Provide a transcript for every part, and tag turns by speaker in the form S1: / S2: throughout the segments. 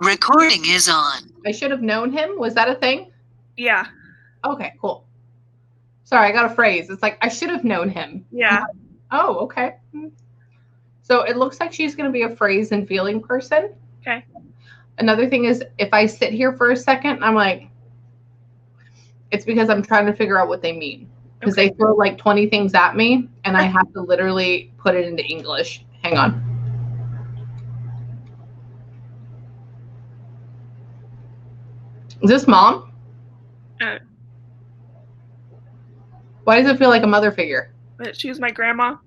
S1: Recording is on.
S2: I should have known him. Was that a thing?
S3: Yeah.
S2: Okay, cool. Sorry, I got a phrase. It's like, I should have known him.
S3: Yeah.
S2: Oh, okay. So it looks like she's going to be a phrase and feeling person.
S3: Okay.
S2: Another thing is, if I sit here for a second, I'm like, it's because I'm trying to figure out what they mean. Because they throw like 20 things at me, and I have to literally put it into English. Hang on. Is this mom? Why does it feel like a mother figure?
S3: She was my grandma.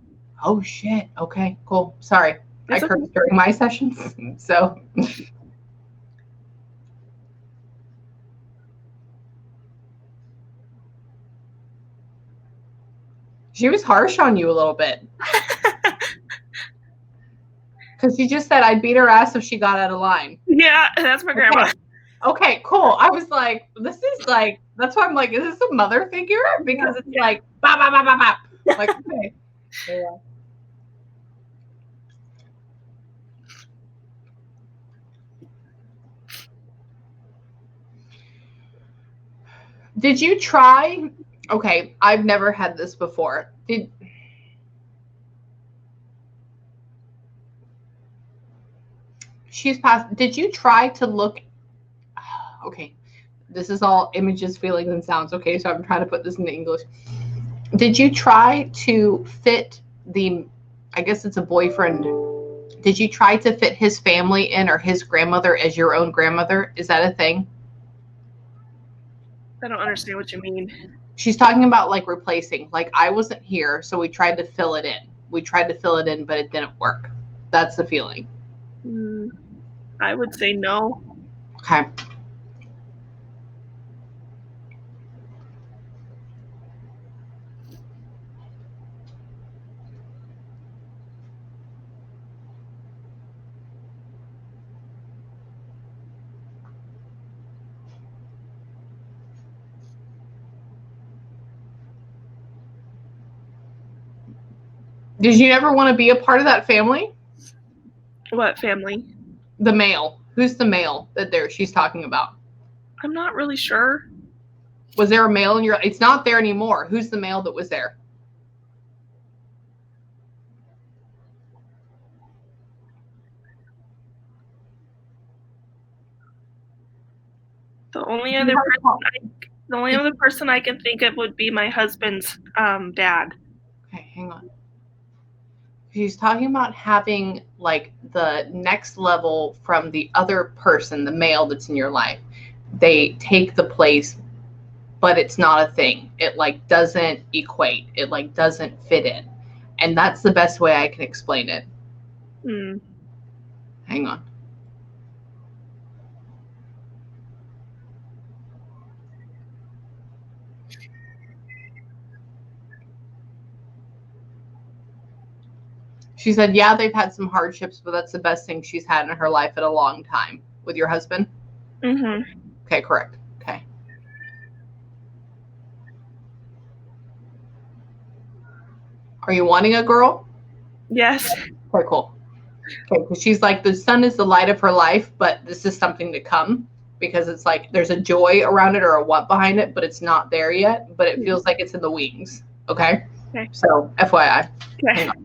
S2: Oh, shit. Okay, cool. Sorry. I curse during my sessions, so... She was harsh on you a little bit. Because she just said, I'd beat her ass if she got out of line.
S3: Yeah, that's my grandma.
S2: Okay, cool. I was like, this is like, that's why I'm like, is this a mother figure? Because it's like, bop, bop, bop, bop, bop. Like, okay. Yeah. Did you try? Okay, I've never had this before. Did you try to look? Okay, this is all images, feelings, and sounds. Okay, so I'm trying to put this into English. Did you try to fit I guess it's a boyfriend. Did you try to fit his family in, or his grandmother as your own grandmother? Is that a thing?
S3: I don't understand what you mean.
S2: She's talking about like replacing. Like, I wasn't here, so we tried to fill it in. But it didn't work. That's the feeling.
S3: I would say no.
S2: Okay. Did you ever want to be a part of that family?
S3: What family?
S2: The male. Who's the male that she's talking about?
S3: I'm not really sure.
S2: Was there a male in it's not there anymore. Who's the male that was there?
S3: The only other person I can think of would be my husband's dad.
S2: Okay, hang on. She's talking about having like the next level from the other person, the male that's in your life. They take the place, but it's not a thing. It like doesn't equate. It like doesn't fit in. And that's the best way I can explain it. Hang on. She said, yeah, they've had some hardships, but that's the best thing she's had in her life in a long time. With your husband?
S3: Mm-hmm.
S2: Okay, correct. Okay. Are you wanting a girl?
S3: Yes.
S2: Okay, cool. Okay, because she's like, the sun is the light of her life, but this is something to come, because it's like there's a joy around it or a what behind it, but it's not there yet, but it feels like it's in the wings. Okay?
S3: Okay.
S2: So, FYI.
S3: Okay.
S2: Hang on.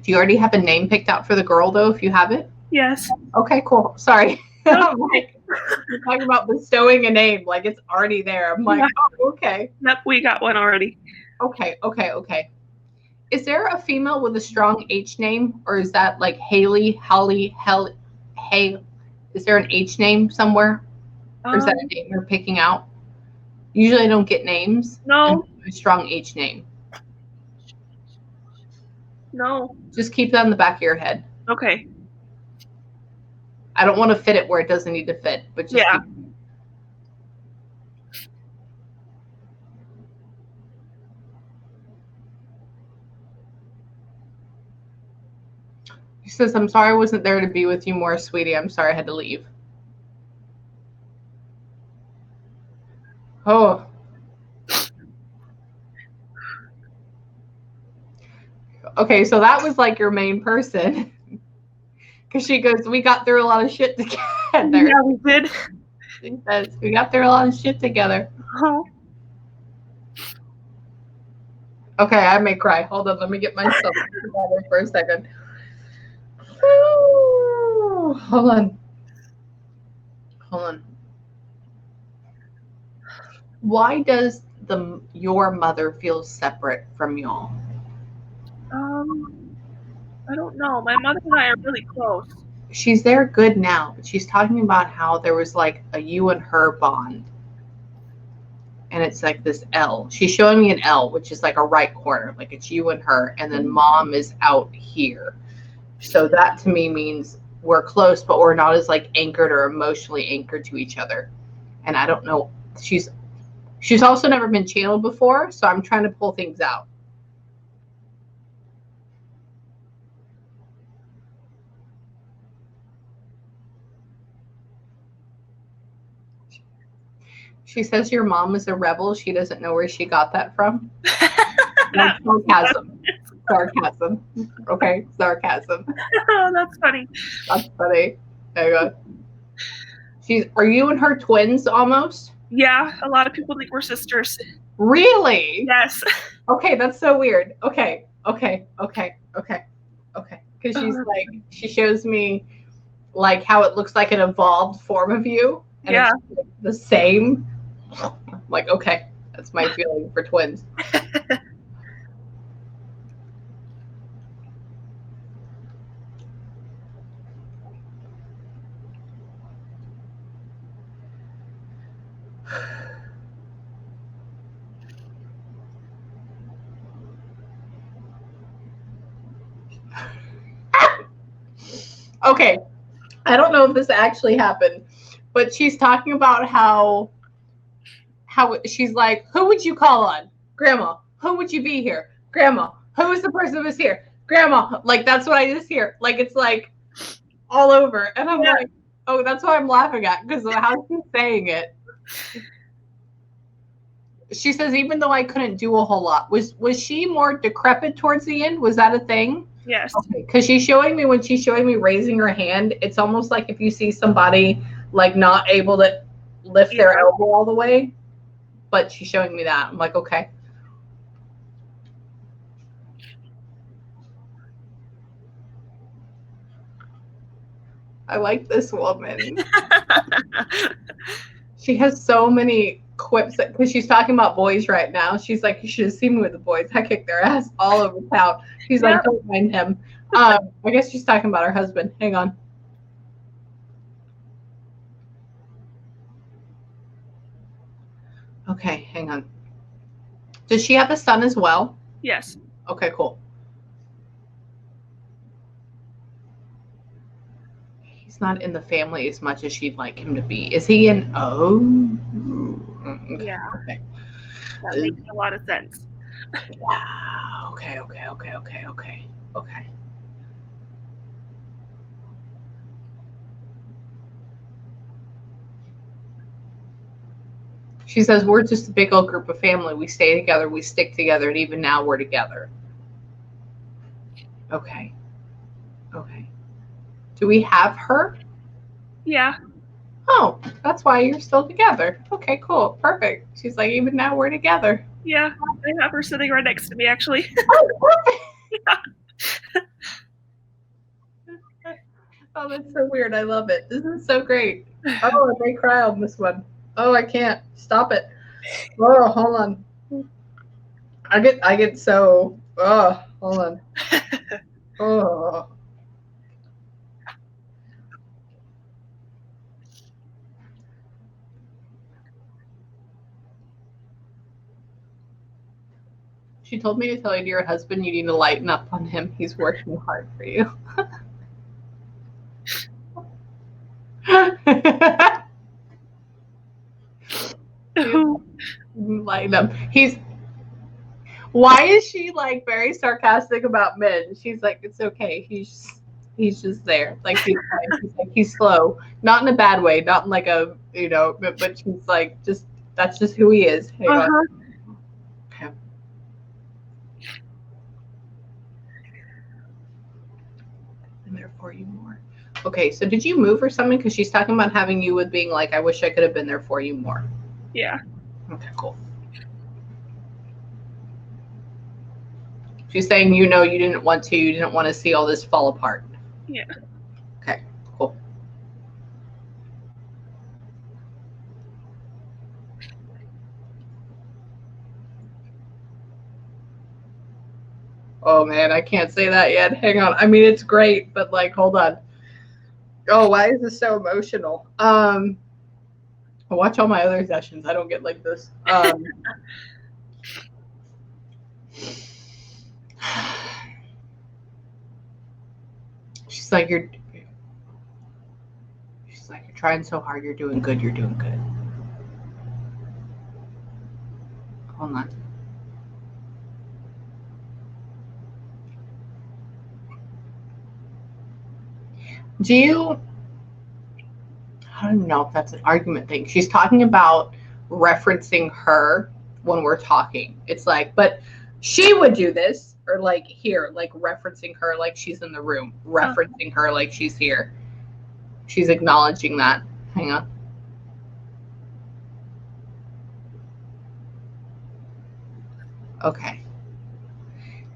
S2: Do you already have a name picked out for the girl, though, if you have it?
S3: Yes.
S2: Okay, cool. Sorry. I'm like, you're talking about bestowing a name, like it's already there. I'm like, oh, okay.
S3: Yep, we got one already.
S2: Okay. Is there a female with a strong H name, or is that like Haley, Holly, Hay? Is there an H name somewhere? Or is that a name you're picking out? Usually I don't get names.
S3: No.
S2: A strong H name.
S3: No.
S2: Just keep that in the back of your head.
S3: Okay.
S2: I don't want to fit it where it doesn't need to fit, but just
S3: yeah.
S2: He says, I'm sorry I wasn't there to be with you more, sweetie. I'm sorry I had to leave. Oh. Okay, so that was like your main person. Because she goes, we got through a lot of shit together.
S3: Yeah, we did.
S2: She says, we got through a lot of shit together.
S3: Oh.
S2: Okay, I may cry. Hold on, let me get myself together for a second. Woo. Hold on. Hold on. Why does your mother feel separate from y'all?
S3: I don't know. My mother and I are really close.
S2: She's there good now, but she's talking about how there was like a you and her bond. And it's like this L. She's showing me an L, which is like a right corner. Like it's you and her. And then mom is out here. So that to me means we're close, but we're not as like anchored or emotionally anchored to each other. And I don't know. She's also never been channeled before. So I'm trying to pull things out. She says your mom is a rebel. She doesn't know where she got that from. That's sarcasm. Sarcasm. Okay, sarcasm.
S3: Oh, that's funny.
S2: That's funny. There you go. Are you and her twins almost?
S3: Yeah, a lot of people think we're sisters.
S2: Really?
S3: Yes.
S2: Okay, that's so weird. Okay. Because she shows me like how it looks like an evolved form of you. And
S3: yeah.
S2: It's like the same. I'm like, okay, that's my feeling for twins. Okay, I don't know if this actually happened, but she's talking about how she's like, who would you call on? Grandma. Who would you be here? Grandma. Who is the person who was here? Grandma. Like, that's what I just hear. Like, it's like all over. And I'm like, oh, that's what I'm laughing at because of how she's saying it. She says, even though I couldn't do a whole lot, was she more decrepit towards the end? Was that a thing?
S3: Yes.
S2: Because she's showing me raising her hand, it's almost like if you see somebody like not able to lift their elbow all the way, but she's showing me that. I'm like, okay. I like this woman. She has so many quips because she's talking about boys right now. She's like, you should have seen me with the boys. I kicked their ass all over town. She's like, don't mind him. I guess she's talking about her husband. Hang on. Okay, hang on. Does she have a son as well?
S3: Yes.
S2: Okay, cool. He's not in the family as much as she'd like him to be. Is he in? Oh.
S3: Okay. Yeah. Okay. That makes a lot of sense.
S2: Wow. Okay. She says, we're just a big old group of family. We stay together, we stick together, and even now we're together. Okay. Do we have her?
S3: Yeah.
S2: Oh, that's why you're still together. Okay, cool. Perfect. She's like, even now we're together.
S3: Yeah. I have her sitting right next to me, actually.
S2: Oh, perfect. Yeah. Oh, that's so weird. I love it. This is so great. Oh, I may cry on this one. Oh, I can't. Stop it. Oh, hold on. I get so, oh, hold on. Oh. She told me to tell you to your husband you need to lighten up on him. He's working hard for you. Lighten up. Why is she like very sarcastic about men? She's like, it's okay. He's just there. Like he's slow. Not in a bad way, not in like a but she's like that's just who he is. Hang on. Okay. for you more. Okay, so did you move or something? Because she's talking about having you with being like, I wish I could have been there for you more.
S3: Yeah.
S2: Okay, cool. She's saying, you didn't want to see all this fall apart.
S3: Yeah.
S2: Okay, cool. Oh man, I can't say that yet. Hang on. I mean, it's great, but like, hold on. Oh, why is this so emotional? I watch all my other sessions. I don't get like this. She's like, you're trying so hard. You're doing good. You're doing good. Hold on. Do you, I don't know if that's an argument thing. She's talking about referencing her when we're talking. It's like, but she would do this, or like here, like referencing her like she's in the room, referencing her like she's here. She's acknowledging that. Hang on. Okay.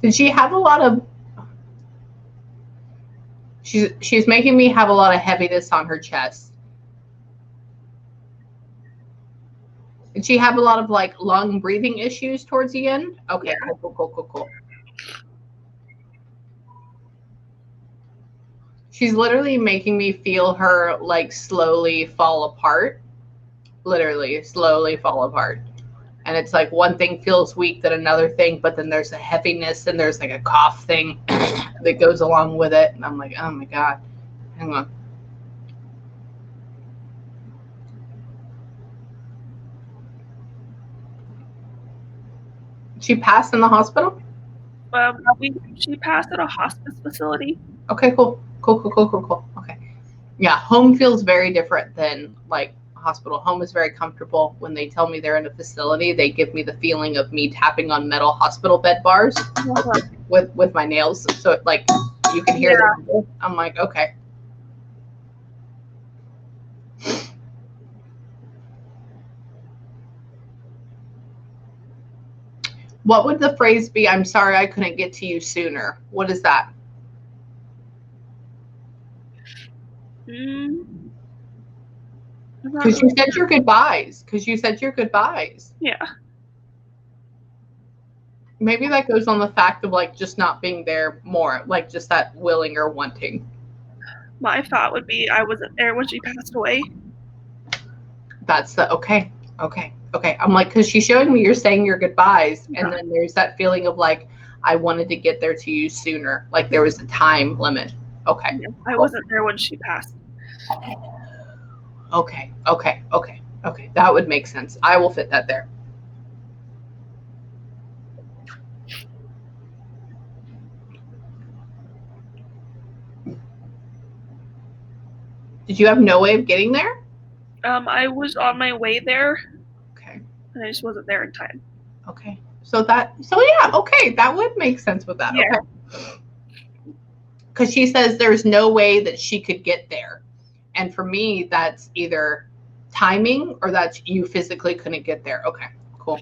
S2: Did she have a lot of, she's making me have a lot of heaviness on her chest. Did she have a lot of like lung breathing issues towards the end? Okay, yeah. Cool. She's literally making me feel her like slowly fall apart. Literally slowly fall apart. And it's like one thing feels weak than another thing, but then there's a heaviness and there's like a cough thing that goes along with it. And I'm like, oh my God. Hang on. She passed in the hospital?
S3: She passed at a hospice facility.
S2: Okay, cool. Okay. Yeah, home feels very different than like hospital. Home is very comfortable. When they tell me they're in a facility, they give me the feeling of me tapping on metal hospital bed bars with my nails. So it, like you can hear them. I'm like, okay. What would the phrase be? I'm sorry I couldn't get to you sooner. What is that? Because you said your goodbyes. Yeah. Maybe that goes on the fact of like just not being there more, like just that willing or wanting.
S3: My thought would be I wasn't there when she passed away.
S2: That's the okay. I'm like, because she's showing me you're saying your goodbyes, and then there's that feeling of like I wanted to get there to you sooner, like there was a time limit. Okay.
S3: Yeah, I wasn't there when she passed.
S2: Okay. That would make sense. I will fit that there. Did you have no way of getting there?
S3: I was on my way there.
S2: Okay.
S3: And I just wasn't there in time.
S2: Okay. So yeah, okay, that would make sense with that.
S3: Yeah.
S2: Okay. Because she says there's no way that she could get there. And for me, that's either timing or that's you physically couldn't get there. Okay, cool.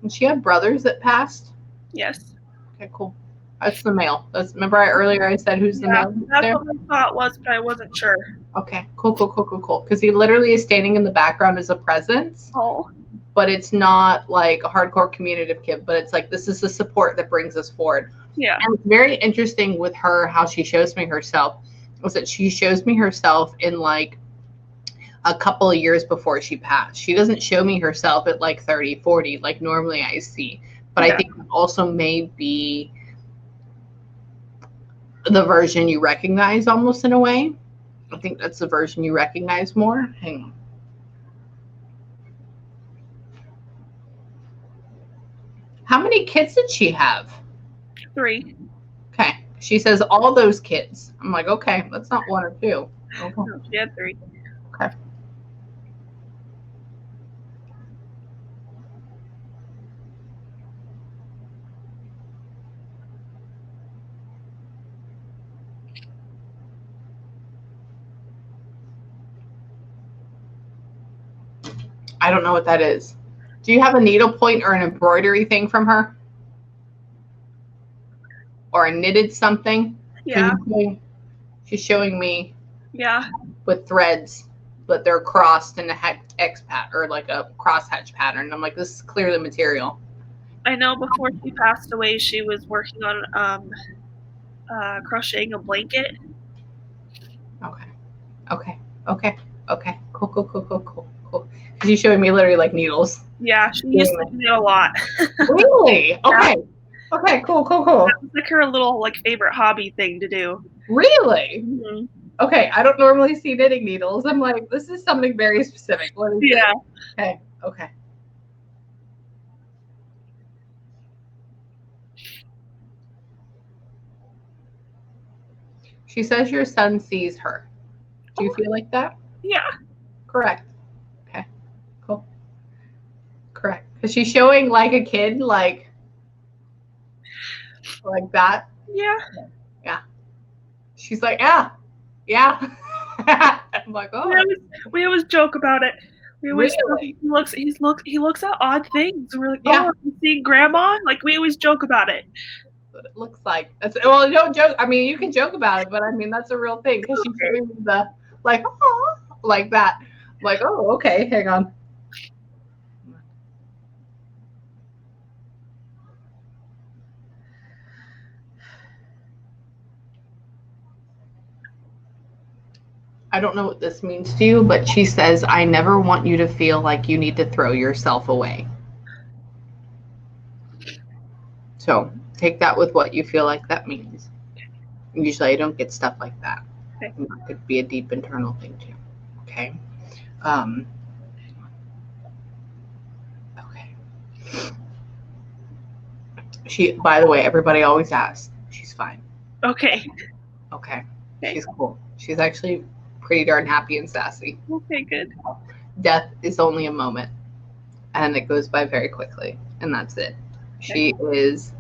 S2: And she had brothers that passed?
S3: Yes.
S2: Okay, cool. That's the male. Remember earlier I said who's the male?
S3: That's what my thought was, but I wasn't sure.
S2: Okay, cool. Because he literally is standing in the background as a presence.
S3: Oh.
S2: But it's not like a hardcore communicative kid, but it's like this is the support that brings us forward.
S3: Yeah.
S2: And it's very interesting with her how she shows me herself. Was that she shows me herself in like a couple of years before she passed. She doesn't show me herself at like 30, 40, like normally I see. But I think it also may be the version you recognize almost in a way. I think that's the version you recognize more. Hang on. How many kids did she have?
S3: 3.
S2: Okay. She says all those kids. I'm like, okay, that's not 1 or 2. Okay.
S3: No, she had 3.
S2: Okay. I don't know what that is. Do you have a needlepoint or an embroidery thing from her? Or a knitted something?
S3: Yeah.
S2: She's showing me
S3: Yeah.
S2: with threads, but they're crossed in a X pattern or like a crosshatch pattern. I'm like, this is clearly material.
S3: I know before she passed away, she was working on crocheting a blanket.
S2: Okay. Cool. She's showing me literally like needles.
S3: Yeah, she used to do it a lot.
S2: Really? Okay.
S3: Yeah.
S2: Okay, cool.
S3: That was like her little like favorite hobby thing to do.
S2: Really?
S3: Mm-hmm.
S2: Okay, I don't normally see knitting needles. I'm like, this is something very specific. What is it? Okay. She says your son sees her. Do you feel like that?
S3: Yeah.
S2: Correct. Okay, cool. Correct. Because she's showing like a kid, like that.
S3: Yeah.
S2: Yeah. She's like, yeah. I'm like, oh.
S3: We always joke about it. We always
S2: really?
S3: he looks at odd things. We're like,
S2: yeah.
S3: oh, you seeing grandma? Like we always joke about it.
S2: What it looks like. Well, don't joke. I mean, you can joke about it, but I mean that's a real thing because she's doing the like, oh, like that. I'm like, oh, okay, hang on. I don't know what this means to you, but she says, I never want you to feel like you need to throw yourself away. So take that with what you feel like that means. Usually I don't get stuff like that.
S3: Okay.
S2: It could be a deep internal thing too. Okay. Okay. By the way, everybody always asks. She's fine.
S3: Okay.
S2: Okay. She's cool. She's actually pretty darn happy and sassy.
S3: Okay, good.
S2: Death is only a moment and it goes by very quickly, and that's it. Okay. She is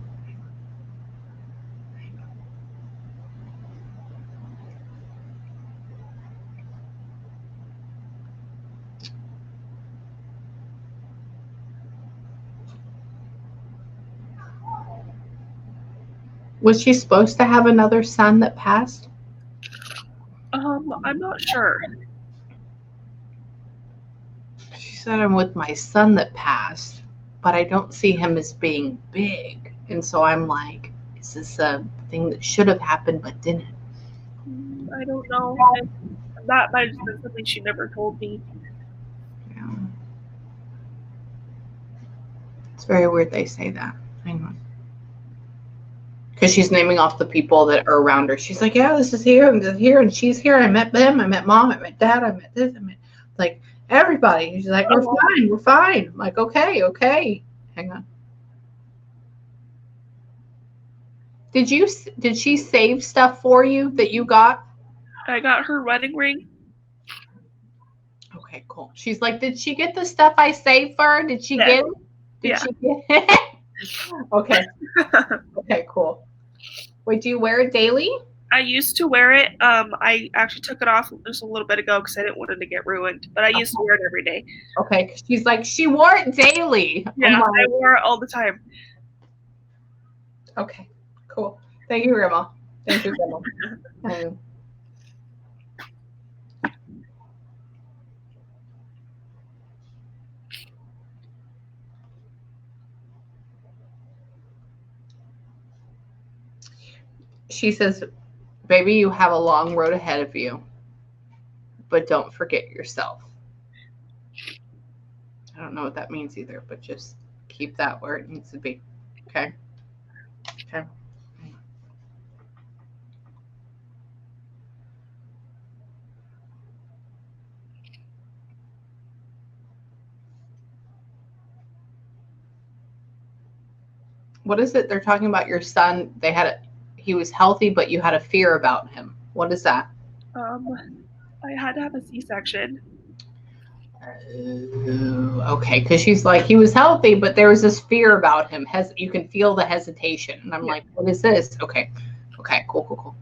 S2: Was she supposed to have another son that passed?
S3: I'm not sure.
S2: She said, I'm with my son that passed, but I don't see him as being big. And so I'm like, is this a thing that should have happened but didn't?
S3: I don't know. That might have been something she never told me.
S2: Yeah. It's very weird they say that. Hang on. Because she's naming off the people that are around her. She's like, yeah, this is here, and this is here, and she's here. I met them. I met mom. I met dad. I met this. I met like everybody. She's like, we're fine. I'm like, okay. Hang on. Did she save stuff for you that you got?
S3: I got her wedding ring.
S2: Okay, cool. She's like, did she get the stuff I saved for her? Did she get it? Did she get it? Okay. Okay, cool. Wait, do you wear it daily?
S3: I used to wear it. I actually took it off just a little bit ago because I didn't want it to get ruined. But I used to wear it every day.
S2: Okay, she's like, she wore it daily.
S3: Yeah, I wore it all the time.
S2: Okay, cool. Thank you, Grandma. Thank you, Grandma. She says, baby, you have a long road ahead of you, but don't forget yourself. I don't know what that means either, but just keep that where it needs to be. Okay? Okay. What is it? They're talking about your son. He was healthy, but you had a fear about him. What is that?
S3: I had to have a C-section.
S2: Okay, because she's like, he was healthy, but there was this fear about him. You can feel the hesitation. And I'm like, what is this? Okay, cool.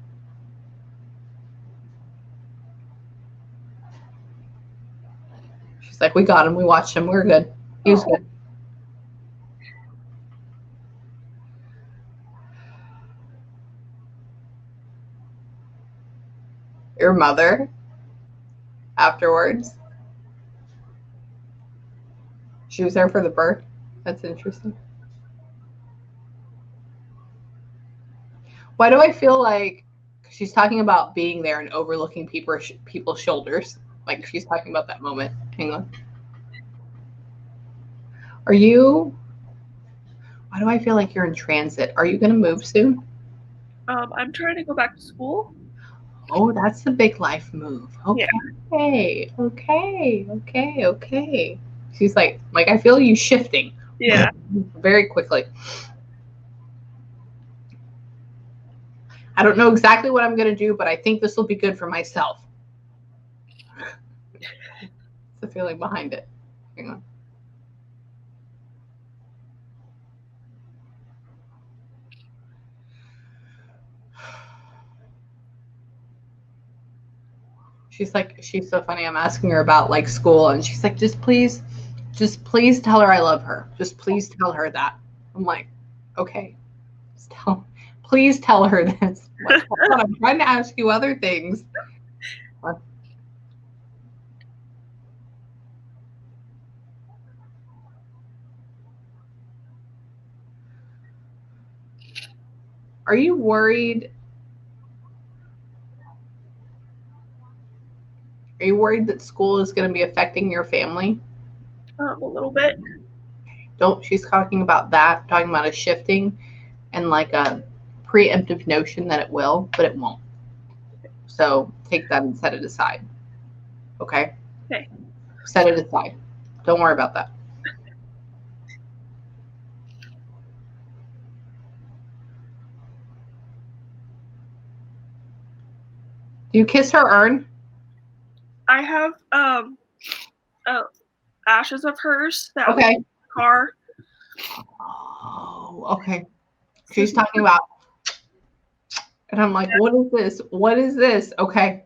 S2: She's like, we got him. We watched him. We're good. He was good. Your mother afterwards. She was there for the birth. That's interesting. Why do I feel like she's talking about being there and overlooking people's shoulders? Like she's talking about that moment. Hang on. Are you? Why do I feel like you're in transit? Are you going to move soon?
S3: I'm trying to go back to school.
S2: Oh, that's the big life move. Okay.
S3: Yeah.
S2: Okay. She's like I feel you shifting.
S3: Yeah.
S2: Very quickly. I don't know exactly what I'm going to do, but I think this will be good for myself. It's the feeling behind it. Hang on. She's so funny. I'm asking her about like school, and she's like, just please tell her I love her. Just please tell her that. I'm like, okay, please tell her this. Like, I'm trying to ask you other things. Are you worried? Are you worried that school is going to be affecting your family?
S3: A little bit.
S2: She's talking about that, talking about a shifting and like a preemptive notion that it will, but it won't. So take that and set it aside. Okay?
S3: Okay.
S2: Set it aside. Don't worry about that. Do you kiss her urn?
S3: I have ashes of hers that
S2: okay.
S3: was in the car.
S2: Oh, okay. She's talking about, and I'm like, what is this? What is this? Okay.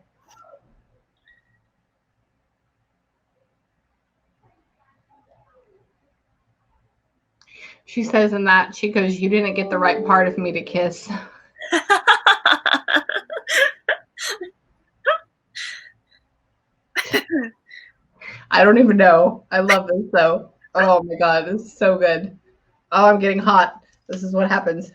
S2: She says in that, she goes, you didn't get the right part of me to kiss. I don't even know. I love this though. Oh my God, this is so good. Oh, I'm getting hot. This is what happens.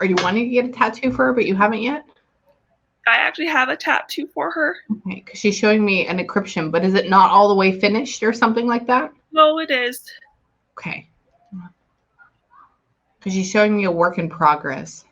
S2: Are you wanting to get a tattoo for her, but you haven't yet?
S3: I actually have a tattoo for her.
S2: Okay, because she's showing me an encryption, but is it not all the way finished or something like that?
S3: No, it is.
S2: Okay. Because she's showing me a work in progress.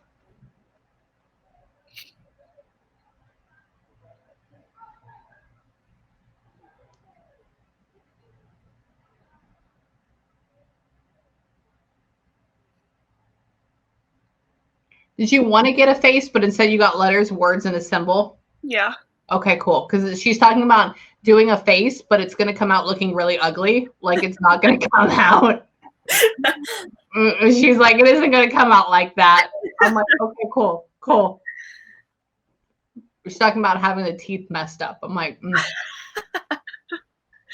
S2: Did you want to get a face, but instead you got letters, words, and a symbol?
S3: Yeah.
S2: Okay, cool. Because she's talking about doing a face, but it's going to come out looking really ugly. Like it's not going to come out. She's like, it isn't going to come out like that. I'm like, okay, cool. She's talking about having the teeth messed up. I'm like,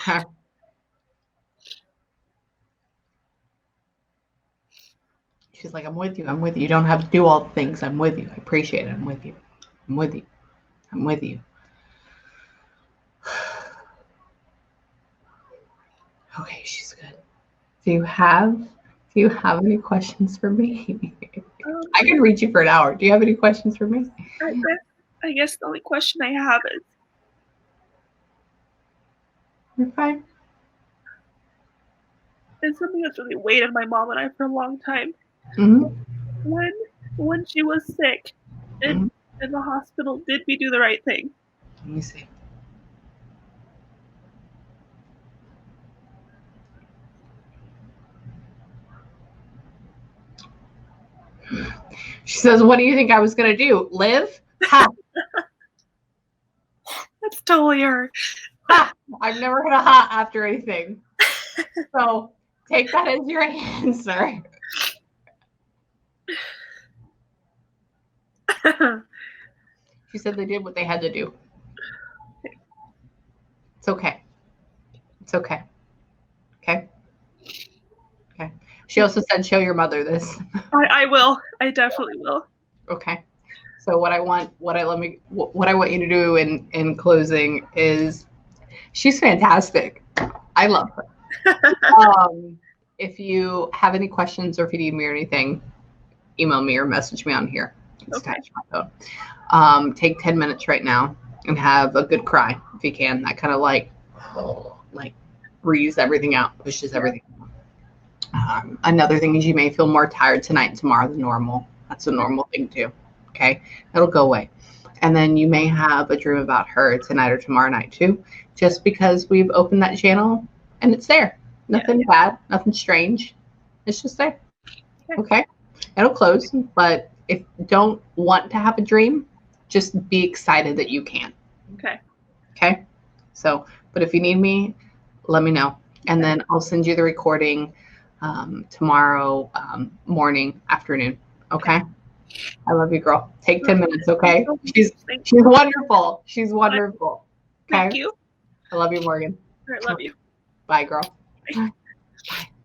S2: okay. She's like, I'm with you. You don't have to do all the things. I'm with you. I appreciate it. I'm with you. Okay, she's good. Do you have any questions for me? I could reach you for an hour. Do you have any questions for me?
S3: I guess the only question I have is,
S2: you're fine.
S3: It's something that's really weighed on my mom and I for a long time.
S2: Mm-hmm.
S3: When she was sick in the hospital, did we do the right thing?
S2: Let me see. She says, what do you think I was going to do? Live? Ha.
S3: That's totally her.
S2: I've never heard a ha after anything. So take that as your answer. She said they did what they had to do. It's okay. It's okay. Okay. Okay. She also said, show your mother this.
S3: I will. I definitely will.
S2: Okay. So what I want you to do in closing is, she's fantastic. I love her. If you have any questions or if you need me or anything, email me or message me on here. It's attached to my phone. Take 10 minutes right now and have a good cry if you can. That kind of like breathes everything out, pushes everything out. Another thing is you may feel more tired tonight and tomorrow than normal. That's a normal thing too. Okay, it'll go away. And then you may have a dream about her tonight or tomorrow night too, just because we've opened that channel and it's there. Nothing bad, nothing strange. It's just there. Okay, it'll close. But if you don't want to have a dream, just be excited that you can. Okay. So, but if you need me, let me know. And then I'll send you the recording tomorrow morning, afternoon. Okay. I love you, girl. Take 10 minutes, okay? She's wonderful. She's wonderful. Okay?
S3: Thank you.
S2: I love you, Morgan.
S3: I love you.
S2: Bye, girl.
S3: Bye.